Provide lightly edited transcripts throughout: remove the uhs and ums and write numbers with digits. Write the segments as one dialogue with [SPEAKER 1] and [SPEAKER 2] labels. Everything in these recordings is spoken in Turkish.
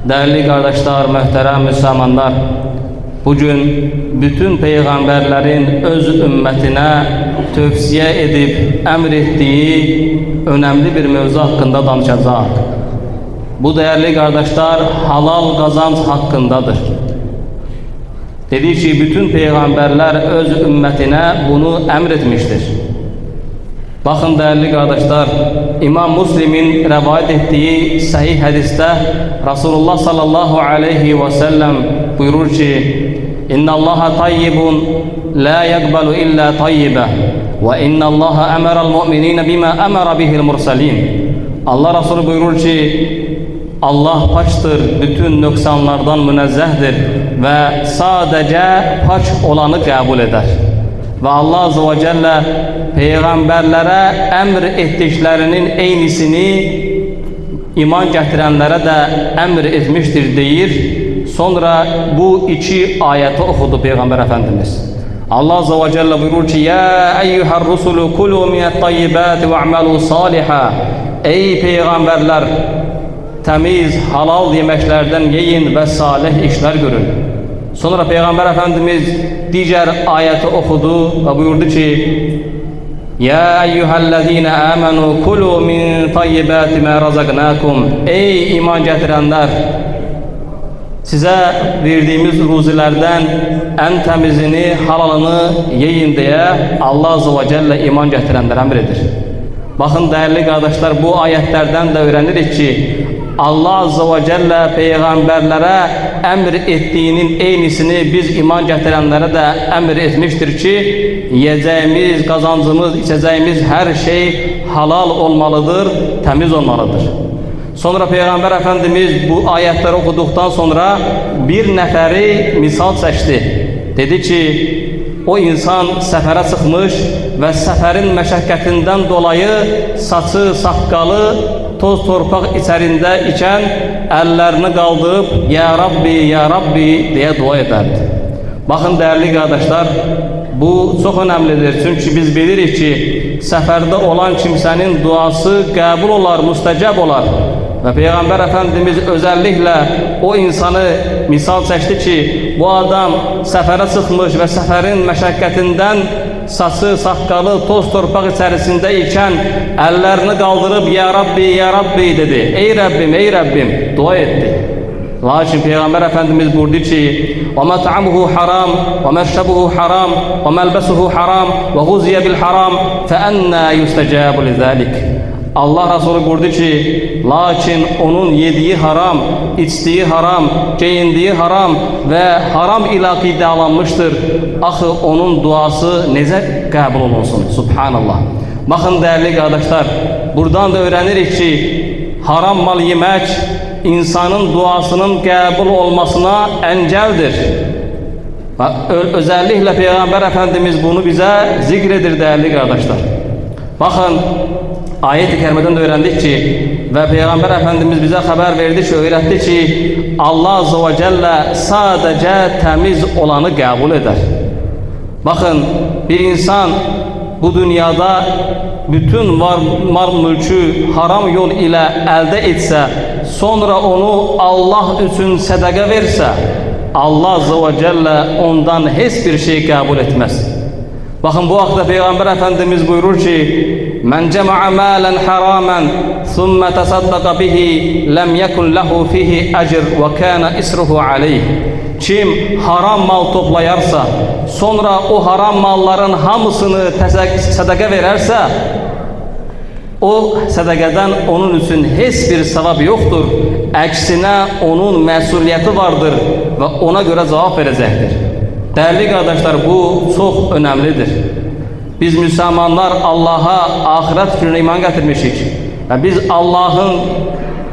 [SPEAKER 1] Değerli kardeşler, muhterem Müslümanlar, bugün bütün peygamberlerin öz ümmetine tövsiye edip emrettiği önemli bir mevzu hakkında danışacağız. Bu değerli kardeşler halal kazanç hakkındadır. Dedi ki bütün peygamberler öz ümmetine bunu emretmiştir. Bakın değerli kardeşler, İmam Müslim'in rivayet ettiği sahih hadiste Resulullah sallallahu aleyhi ve sellem buyurur ki İnna Allaha tayyibun la yakbalu illa tayyibe ve inna Allaha emera'l mu'minine bima emara bihil mursalin. Allah Resulü buyurur ki Allah paçtır, bütün noksanlardan münezzehdir ve sadece paç olanı kabul eder. Ve Allah Azze ve Celle peygamberlere emr ettiklerinin eynisini iman getirenlere de emr etmiştir deyir. Sonra bu iki ayeti okudu Peygamber Efendimiz. Allah Azze ve Celle buyurur ki Ya eyyuhar rusulu kulu minet tayyibati ve amelu saliha. Ey peygamberler, temiz, halal yemeklerden yiyin ve salih işler görün. Sonra Peygamber Efendimiz diğer ayeti okudu ve buyurdu ki Ya eyyühellezine amenu kulu min tayyibati ma razaknakum. Ey iman getirenler, size verdiğimiz ruzilerden en temizini, halalını yiyin diye Allah Azze ve Celle iman getirenlere emredir. Bakın değerli kardeşler, bu ayetlerden de öğrenirik ki Allah Azze ve Celle peygamberlere emir ettiğinin eynisini biz iman getirenlere de emir etmiştir ki yiyeceğimiz, kazancımız, içeceğimiz her şey halal olmalıdır, temiz olmalıdır. Sonra Peygamber Efendimiz bu ayetleri okuduktan sonra bir neferi misal seçti. Dedi ki o insan sefere çıkmış ve seferin meşakkatinden dolayı saçı, sakkalı toz torpak içerisinde iken ellerini kaldırıp Ya Rabbi, Ya Rabbi diye dua ederdi. Bakın değerli kardeşler, bu çok önemlidir. Çünkü biz bilirik ki seferde olan kimsenin duası kabul olar, müstecab olar. Ve Peygamber Efendimiz özellikle o insanı misal seçti ki bu adam sefere çıkmış ve seferin meşakkatinden saçı, sakkalı, toz torpak içerisinde iken ellerini kaldırıp Ya Rabbi, Ya Rabbi dedi. Ey Rabbim, Ey Rabbim dua etti. Lakin Peygamber Efendimiz buyurdu ki وَمَطْعَمُهُ حَرَامٌ وَمَشْرَبُهُ حَرَامٌ وَمَلْبَسُهُ حَرَامٌ وَغُزِيَ بِالْحَرَامِ فَأَنَّا يُسْتَجَابُ لِذَٰلِكَ. Allah Resulü buyurdu ki lakin onun yediği haram, içtiği haram, giyindiği haram ve haram ile akidalanmıştır. Axı onun duası nece kabul olunsun? Subhanallah. Bakın değerli kardeşler, buradan da öğrenirik ki haram mal yemek insanın duasının kabul olmasına engeldir. Özellikle Peygamber Efendimiz bunu bize zikredir değerli kardeşler. Bakın ayet-i kerimeden de öğrendik ki ve Peygamber Efendimiz bize haber verdi ki, öğretti ki Allah Azze ve Celle sadece temiz olanı kabul eder. Bakın bir insan bu dünyada bütün mal mülkü haram yol ile elde etse, sonra onu Allah için sadaka verse, Allah Azze ve Celle ondan hiçbir şey kabul etmez. Bakın bu hakta Peygamber Efendimiz buyurur ki Men cema'a malen haraman thumma tasaddaqa bihi lem yekun lehu fihi ecr ve kana isruhu aleyh. Kim haram mal toplayarsa sonra o haram malların hamısını sadaka vererse o sadakadan onun için hiçbir sevap yoktur. Aksine onun mesuliyeti vardır ve ona göre cevap verecektir. Değerli kardeşler, bu çok önemlidir. Biz Müslümanlar Allah'a ahiret gününe iman getirmişik. Ve biz Allah'ın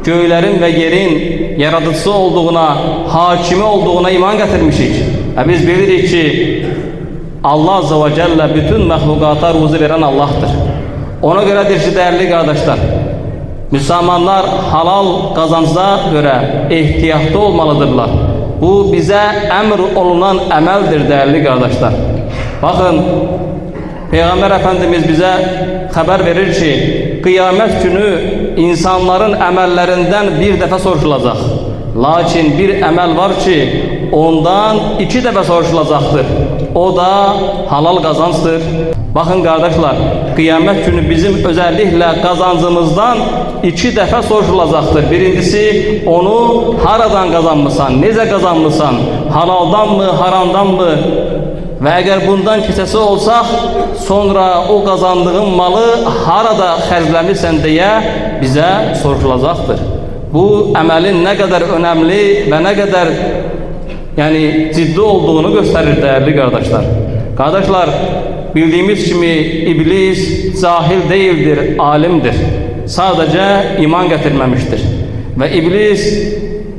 [SPEAKER 1] göğlerin ve yerin yaratıcısı olduğuna, hakimi olduğuna iman getirmişik. Ve biz bilirik ki Allah Azze ve Celle bütün mahlukata ruzi veren Allah'tır. Ona göredir ki değerli kardeşler, Müslümanlar halal kazanca göre ihtiyatlı olmalıdırlar. Bu bize emr olunan emeldir değerli kardeşler. Bakın Peygamber Efendimiz bize haber verir ki kıyamet günü insanların emellerinden bir defa sorulacak. Lakin bir əməl var ki, ondan 2 dəfə soruşulacaqdır. O da halal qazancdır. Baxın qardaşlar, qiyamət günü bizim özəlliklə qazancımızdan 2 dəfə soruşulacaqdır. Birincisi, onu haradan qazanmısan, necə qazanmısan, halaldanmı, haramdanmı? Və əgər bundan keçəsi olsaq, sonra o qazandığın malı harada xərcləmirsən deyə bizə soruşulacaqdır. Bu əməlin nə qədər önəmli və nə qədər ciddi olduğunu göstərir dəyərli qardaşlar. Qardaşlar, bildiyimiz kimi iblis cahil deyildir, alimdir. Sadəcə iman gətirməmişdir. Və iblis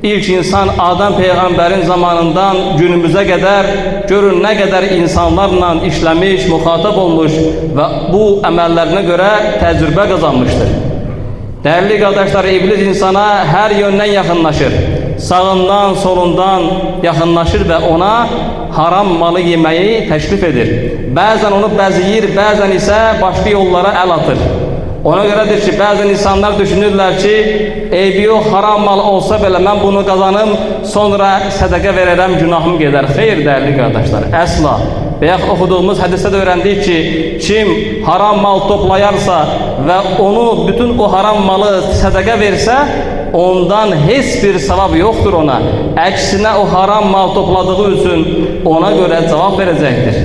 [SPEAKER 1] İlk insan Adəm Peyğəmbərin zamanından günümüzə qədər görün nə qədər insanlarla işləmiş, muxatab olmuş və bu əməllərinə görə təcrübə qazanmışdır. Dəyərli qardaşlar, iblis insana hər yöndən yaxınlaşır. Sağından, solundan yaxınlaşır və ona haram malı yeməyi təklif edir. Bəzən onu bəziyir, bəzən isə başqa yollara əl atır. Ona görədir ki, bəzən insanlar düşünürlər ki, eybi yox, haram mal olsa belə mən bunu qazanım, sonra sədəqə verərəm, günahım gedər. Xeyr, dəyərli qardaşlar, əsla. Və yaxud oxuduğumuz hədisdə də öyrəndik ki, kim haram mal toplayarsa və onu, bütün o haram malı sədəqə versə, ondan heç bir savab yoxdur ona. Əksinə o haram mal topladığı üçün ona görə cavab verəcəkdir.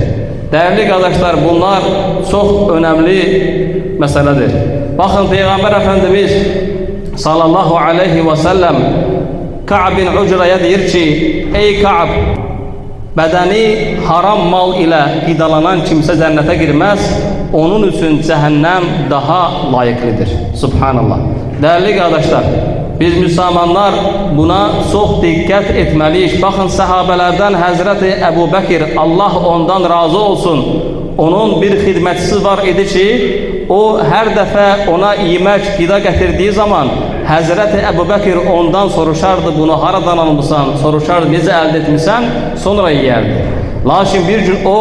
[SPEAKER 1] Dəyərli qardaşlar, bunlar çox önəmli məsələdir. Baxın, Peyğəmbər Əfəndimiz sallallahu aleyhi və səlləm Ka'b bin Ucraya deyir ki, ey Ka'b, bədəni haram mal ilə qidalanan kimsə cənnətə girməz, onun üçün cəhənnəm daha layiqlidir. Subhanallah. Dəyərli qardaşlar, biz müsəlmanlar buna çox diqqət etməliyik. Baxın, səhabələrdən Həzrəti Əbu Bəkir, Allah ondan razı olsun, onun bir xidmətçisi var idi ki, o hər dəfə ona yemək, qida gətirdiyi zaman Həzrəti Əbu Bəkir ondan soruşardı, bunu haradan almışsan, soruşardı, necə əldə etmişsən, sonra yeyərdi. Lakin bir gün o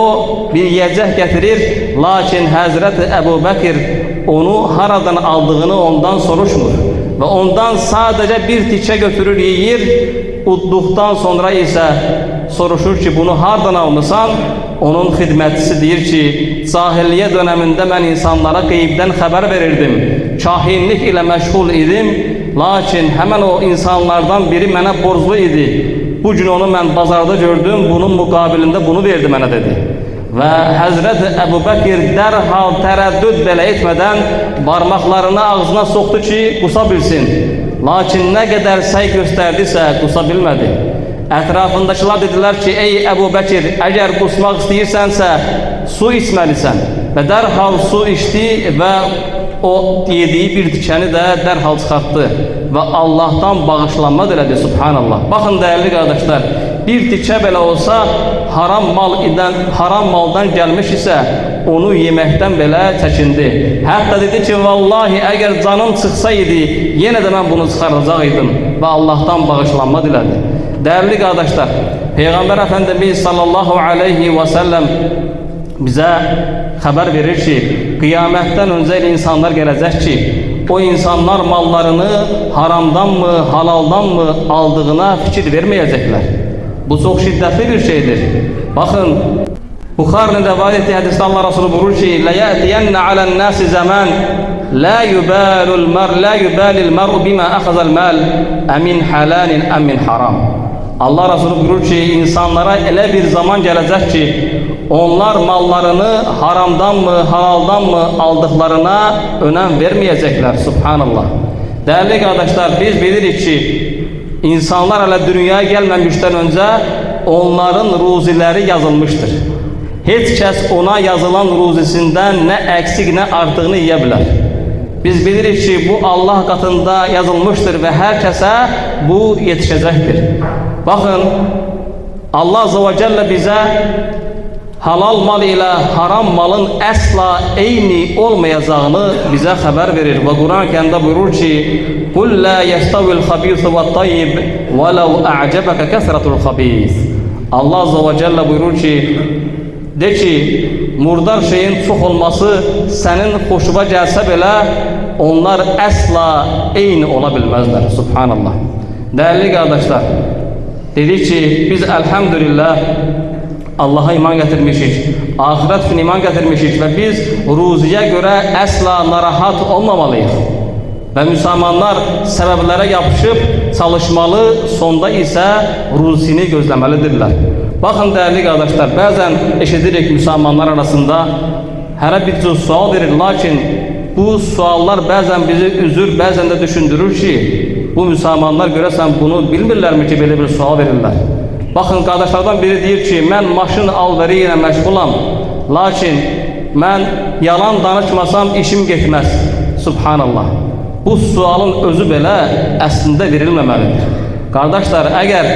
[SPEAKER 1] bir yiyəcək gətirir, lakin Həzrəti Əbu Bəkir onu haradan aldığını ondan soruşmur. Və ondan sadəcə bir tikə götürür, yeyir, udduqdan sonra isə soruşur ki, bunu hardan almışsan? Onun xidmətçisi deyir ki, cahiliyyə dönəmində mən insanlara qeybdən xəbər verirdim, kahinlik ilə məşğul idim, lakin həmən o insanlardan biri mənə borclu idi. Bu gün onu mən bazarda gördüm, bunun müqabilində bunu verdi mənə dedi. Və Həzrəti Əbu Bəkir dərhal tərəddüd belə etmədən barmaqlarını ağzına soxdu ki, qusa bilsin. Lakin nə qədər səy göstərdisə, qusa bilmədi. Ətrafındakılar dedilər ki, ey Əbu Bəkir, əgər qusmaq istəyirsənsə, su içməlisən. Və dərhal su içdi və o yediyi bir tikəni də dərhal çıxartdı və Allahdan bağışlanma dilədi, subhanallah. Baxın, dəyərli qardaşlar, bir tikə belə olsa, haram maldan gəlmiş isə, onu yeməkdən belə çəkindi. Hətta dedi ki, vallahi, əgər canım çıxsaydı, yenə də mən bunu çıxaracaq idim və Allahdan bağışlanma dilədi. Dəyərli qardaşlar, Peyğəmbər Əfəndimiz sallallahu aleyhi və səlləm bizə xəbər verir ki, qiyamətdən öncə insanlar gələcək ki, o insanlar mallarını haramdanmı, halaldanmı aldığına fikir verməyəcəklər. Bu çox şiddətli bir şeydir. Baxın, Buxarinin rəvayət etdiyi hədisdə Allah Resulü buyurur ki, لَيَأْتِيَنَّ عَلَى النَّاسِ زَمَانٍ لَا يُبَالِ الْمَرْءُ بِمَا أَخَذَ الْمَالِ أَمِنْ حَلَالٍ أَمِنْ حَرَامٍ. Allah Resulü buyurur ki, insanlara elə bir zaman gələcək ki, onlar mallarını haramdanmı, halaldanmı aldıqlarına önəm verməyəcəklər. Subhanallah. Dəyərli qardaşlar, biz bilirik ki, insanlar hələ dünyaya gəlməmişdən öncə onların ruziləri yazılmışdır. Heç kəs ona yazılan ruzisindən nə əksik, nə artığını yeyə bilər. Biz bilirik ki, bu Allah qatında yazılmışdır və hər kəsə bu yetişəcəkdir. Baxın, Allah Azze ve Celle bizə halal mal ilə haram malın əsla eyni olmayacağını bizə xəbər verir. Və Quran-ı Kərimdə buyurur ki, قُلْ لَا يَسْتَوِي الْخَبِيثُ وَالطَّيِّبُ وَلَوْ أَعْجَبَكَ كَثْرَةُ الْخَبِيثِ. Allah Azze ve Celle buyurur ki, de ki, murdar şeyin çox olması sənin xoşuva gəlsə belə, onlar əsla eyni ola bilməzlər. Subhanallah. Değerli kardeşler, dedik ki biz elhamdülillah Allah'a iman getirmişik, ahiret günü iman getirmişik ve biz ruziye göre asla narahat olmamalıyız. Ve Müslümanlar sebeplere yapışıp çalışmalı, sonda ise ruzisini gözlemelidirler. Bakın değerli kardeşler, bazen eşitirik Müslümanlar arasında her bir sual verir, lakin bu suallar bazen bizi üzür, bazen de düşündürür ki bu Müslümanlar görəsən bunu bilmirlərmi ki, belə bir sual verirlər. Bakın kardeşlerden biri deyir ki, mən maşın alveri ilə məşğulam, lakin mən yalan danışmasam işim getməz. Subhanallah. Bu sualın özü belə əslində verilməməlidir. Kardeşler, əgər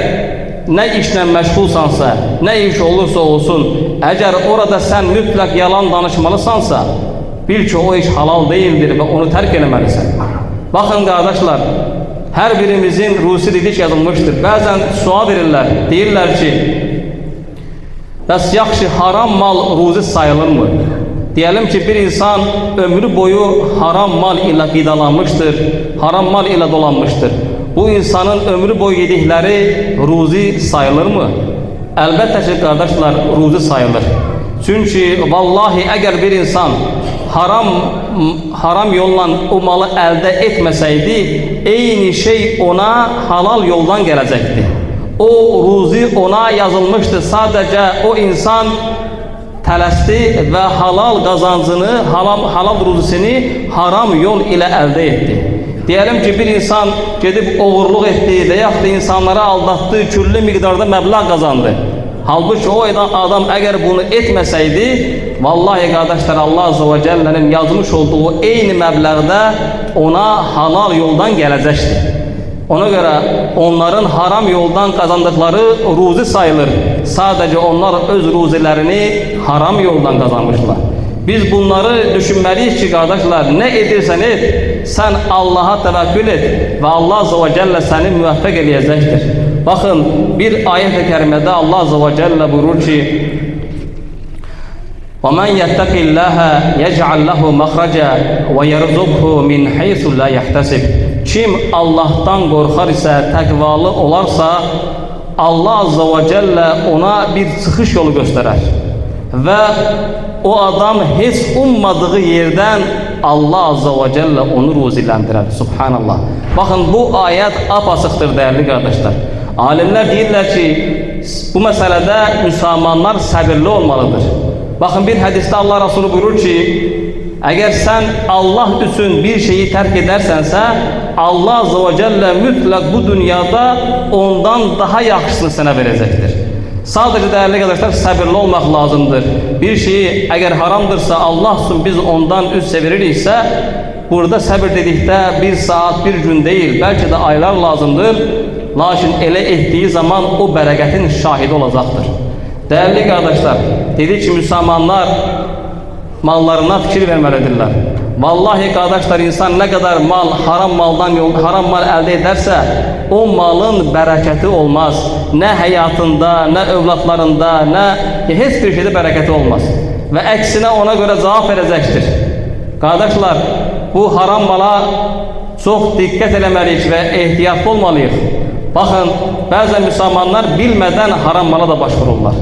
[SPEAKER 1] nə işlə məşğulsansa, nə iş olursa olsun, əgər orada sən mütləq yalan danışmalısansa, bil ki o iş halal değildir ve onu terk eləməlisən. Bakın kardeşler, her birimizin ruzi dedik yazılmıştır. Bazen sual verirler, deyirlər ki, bəs yaxşı haram mal ruzi sayılır mı? Diyelim ki bir insan ömrü boyu haram mal ile qidalanmıştır, haram mal ile dolanmıştır. Bu insanın ömrü boyu yedikleri ruzi sayılır mı? Elbette ki kardeşler, ruzi sayılır. Çünkü vallahi eğer bir insan haram yolla o malı elde etmeseydi, eyni şey ona halal yoldan gelecekti. O ruzi ona yazılmıştı. Sadece o insan tələsdi ve halal kazancını, halal ruzisini haram yol ile elde etti. Diyelim ki bir insan gedib oğurluq etdi veya da insanlara aldattığı küllü miqdarda məbləğ kazandı. Halbuki o adam eğer bunu etmeseydi, vallahi kardeşler Allah Azze ve Celle'nin yazmış olduğu eyni məbləğdə ona halal yoldan gelecekti. Ona göre onların haram yoldan kazandıkları ruzi sayılır. Sadece onlar öz ruzilerini haram yoldan kazanmışlar. Biz bunları düşünmeliyiz ki kardeşler, ne edirsen et, sen Allah'a tevekkül et ve Allah Azze ve Celle seni müvaffak edecektir. Bakın bir ayet-i kerimede Allah Azze ve Celle buyurur ki وَمَنْ يَتَّقِ اللّٰهَ يَجْعَلْ لَهُ مَخْرَجًا وَيَرْزُقْهُ مِنْ حَيْثُ لَا يَحْتَسِبْ. Kim Allah'tan korkar ise, takvalı olarsa, Allah Azze ve Celle ona bir çıkış yolu gösterer. Ve o adam hiç ummadığı yerden Allah Azze ve Celle onu ruzilendirer. Subhanallah. Bakın bu ayet apasıktır değerli kardeşler. Alimler deyirlər ki, bu meselede Müslümanlar sabırlı olmalıdır. Bakın bir hadiste Allah Resulü buyurur ki, eğer sen Allah için bir şeyi terk edersense, Allah Azze ve Celle mutlak bu dünyada ondan daha yaxşısını sana verecektir. Sadece değerli kardeşler sabırlı olmak lazımdır. Bir şeyi eğer haramdırsa Allah için biz ondan üst veririkse, burada sabır dedikdə bir saat, bir gün değil, belki de aylar lazımdır. Lakin ele ettiği zaman o bərəkətin şahidi olacaktır. Değerli kardeşler, dedik ki Müslümanlar mallarına fikir vermelidirler. Vallahi kardeşler, insan ne kadar haram mal elde ederse o malın bereketi olmaz. Ne hayatında, ne evlatlarında, ne hiçbir şeyde bereketi olmaz. Ve eksine ona göre cevap verecektir. Kardeşler, bu haram mala çok dikkat eləməliyik ve ehtiyatlı olmalıyıq. Bakın, bazen Müslümanlar bilmeden haram mala da başvururlar.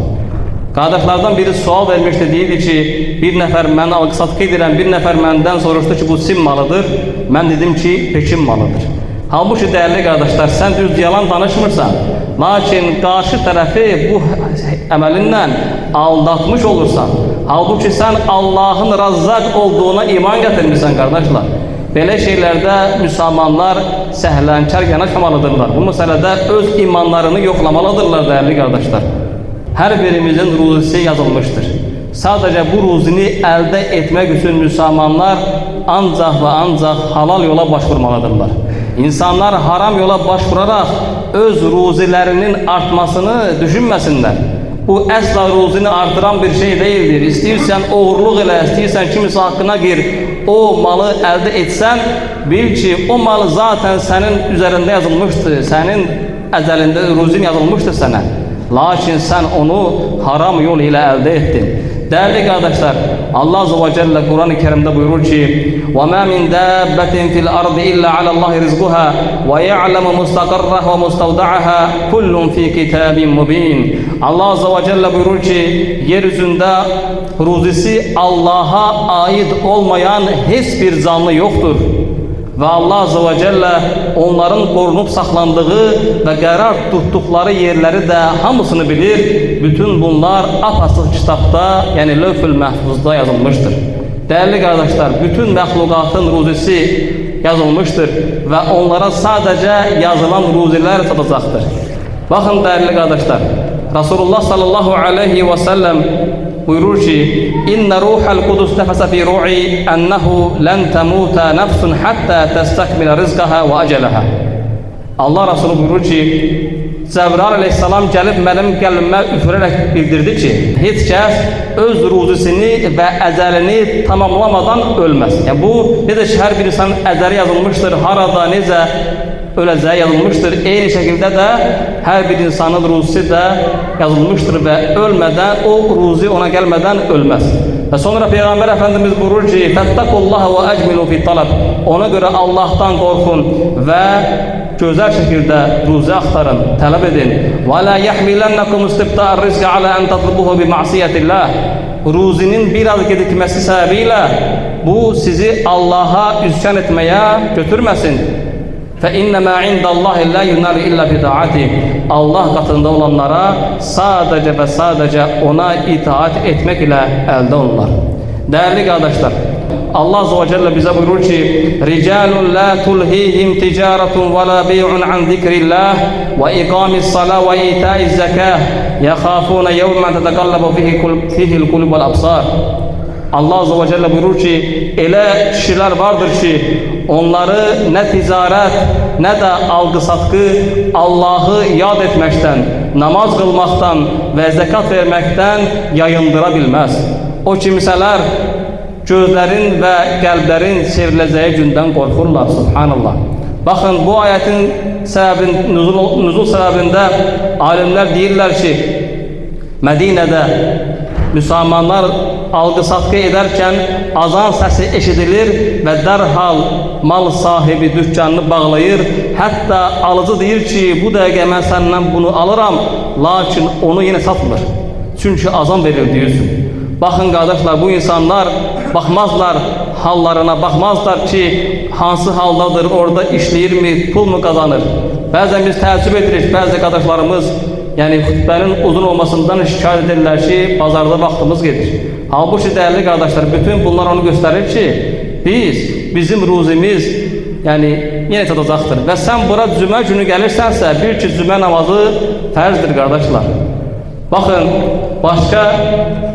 [SPEAKER 1] Kardeşlerden biri sual vermişti, deyildi ki, bir nefer mən alqı-satqı edirəm, bir nefer məndən soruşdu ki, bu sim malıdır. Mən dedim ki, pekin malıdır. Halbuki değerli kardeşler, sen düz yalan danışmırsan, lakin karşı tarafı bu əməlinlə aldatmış olursan, halbuki sen Allah'ın Razzaq olduğuna iman getirmişsən kardeşler. Belə şeylərdə Müslümanlar səhlənkar yanaşmamalıdırlar. Bu məsələdə öz imanlarını yoxlamalıdırlar değerli kardeşler. Her birimizin ruzisi yazılmıştır. Sadece bu ruzini elde etmek için Müslümanlar ancak ve ancak halal yola başvurmalıdırlar. İnsanlar haram yola başvurarak öz ruzilerinin artmasını düşünmesinler. Bu asla ruzini artıran bir şey değildir. İstəyirsən oğurluq elə, istəyirsən kimisi hakkına gir, o malı elde etsen, bil ki o malı zaten senin üzerinde yazılmıştı, senin ezelinde ruzin yazılmıştı sana. Lakin sen onu haram yol ile elde ettin. Değerli kardeşler, Allah Azze ve Celle Kur'an-ı Kerim'de buyurur ki وَمَا مِنْ دَابَّةٍ فِي الْأَرْضِ إِلَّا عَلَى اللّٰهِ رِزْقُهَا وَيَعْلَمُ مُسْتَقَرَّهَا وَمُسْتَوْدَعَهَا كُلٌّ فِي كِتَابٍ مُبِينٍ. Allah Azze ve Celle buyurur ki yeryüzünde ruzisi Allah'a ait olmayan hiçbir canlı yoktur. Ve Allah Azze ve Celle onların korunup saklandığı ve karar tuttukları yerleri de hamısını bilir. Bütün bunlar apaçık kitapta, yani Levh-ül Mahfuz'da yazılmıştır. Değerli kardeşler, bütün məhlukatın ruzisi yazılmıştır ve onlara sadece yazılan ruziler satacaktır. Bakın değerli kardeşler, Resulullah sallallahu aleyhi ve sellem buyurur ki İnne ruhal kudus nefese fi ru'i ennehu len temuta nefsun hatta testekmile rizqaha ve aceleha. Allah Resulü buyurur ki Cebrail aleyhisselam gelip benim qəlbimə üfürərək bildirdi ki hiç kəs öz ruzisini ve əzəlini tamamlamadan ölmez. Yani bu necə ki her bir insanın əzəli yazılmıştır, harada necə öləcəyi yazılmıştır. Eyni şekilde de her bir insanın ruzisi de yazılmıştır ve ölmeden, o ruzi ona gelmeden ölmez. Ve sonra Peygamber Efendimiz buyurur ki فَاتَّقُوا وَاَجْمِلُوا فِي الطَّلَبِ. Ona göre Allah'tan korkun ve güzel şekilde ruzi aktarın, talep edin. وَلَا يَحْمِلَنَّكُمْ اسْتِبْتَاءَ الرِّزْقِ عَلَى أَنْ تَطْلُبُهُ بِمَعْصِيَةِ اللّٰهِ. Ruzinin biraz gecikmesi sebebiyle bu sizi Allah'a isyan etmeye götürmesin. فَاِنَّمَا عِنْدَ اللّٰهِ لَا يُنَالِ اِلَّا بِدَاعَتِهِ. Allah katında olanlara sadece ve sadece ona itaat etmek ile elde olurlar. Değerli kardeşler, Allah Azze ve Celle bize buyurur ki رِجَالٌ لَا تُلْهِيهِمْ تِجَارَةٌ وَلَا بَيْعٌ عَنْ ذِكْرِ اللّٰهِ وَإِقَامِ الصَّلَاةِ وَإِيتَاءِ الزَّكَاةِ يَخَافُونَ يَوْمًا تَتَقَلَّبُ فِيهِ الْقُلُوبُ وَالْأَبْصَارِ. Allah Azze ve Celle buyurur ki elə kişiler vardır ki onları ne ticaret ne de algı satkı Allah'ı yad etmekten, namaz kılmaktan ve zekat vermekten yayındırabilmez. O kimseler gözlerin ve kalplerin sevileceği günden korkurlar. Subhanallah. Bakın bu ayetin sebebin, nuzul sebebinde alimler deyirler ki Medine'de Müslümanlar algı satkı ederken azan sesi eşidilir ve derhal mal sahibi dükkanını bağlayır. Hatta alıcı deyir ki bu dəqiqə mən səndən bunu alıram, lakin onu yine satmır. Çünkü azan verir diyorsun. Bakın kardeşler, bu insanlar bakmazlar hallarına, bakmazlar ki hansı haldadır, orada işleyir mi, pul mu kazanır. Bazen biz təəccüb edirik, bazı kardeşlerimiz yani hutbenin uzun olmasından şikayet ederler ki pazarda vaktimiz gelir. Halbuki değerli kardeşler, bütün bunlar onu gösterir ki bizim ruzimiz yani yine tadacaktır. Ve sen bura cümə günü gelirsense bir ki cümə namazı fərzdir kardeşler. Bakın başka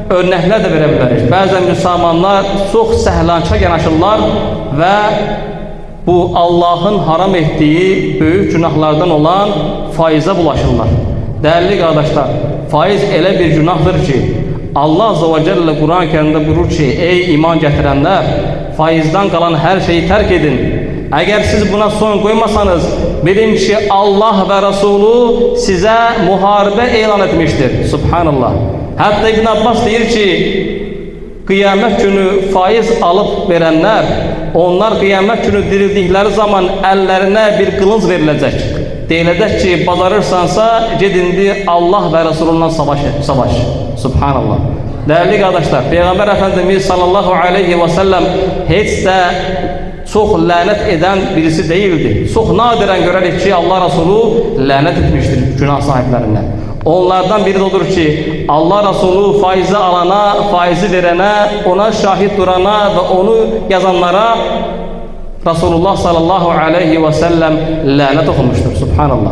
[SPEAKER 1] örnekler de verebiliriz. Bazen Müslümanlar çok səhlança yanaşırlar ve bu Allah'ın haram ettiği büyük günahlardan olan faize bulaşırlar. Değerli kardeşler, faiz elə bir günahdır ki Allah Azze ve Celle Kur'an-ı Kerim'de buyurur ki ey iman getirenler, faizden kalan her şeyi terk edin. Eğer siz buna son koymasanız bilin ki Allah ve Resulü size muharebe elan etmiştir. Subhanallah. Hatta İbn Abbas deyir ki kıyamet günü faiz alıp verenler, onlar kıyamet günü dirildikleri zaman ellerine bir kılınç verilecek. Deyilecek ki bazarırsansa gidindi Allah ve Resulü'nden savaş. Subhanallah. Değerli kardeşler, Peygamber Efendimiz sallallahu aleyhi ve sellem hiç de çok lanet eden birisi değildi. Çok nadiren görerek ki Allah Resulü lanet etmiştir günah sahiplerine. Onlardan biri de odur ki Allah Resulü faizi alana, faizi verene, ona şahit durana ve onu yazanlara Resulullah sallallahu aleyhi ve sellem lanet okumuştur. Subhanallah.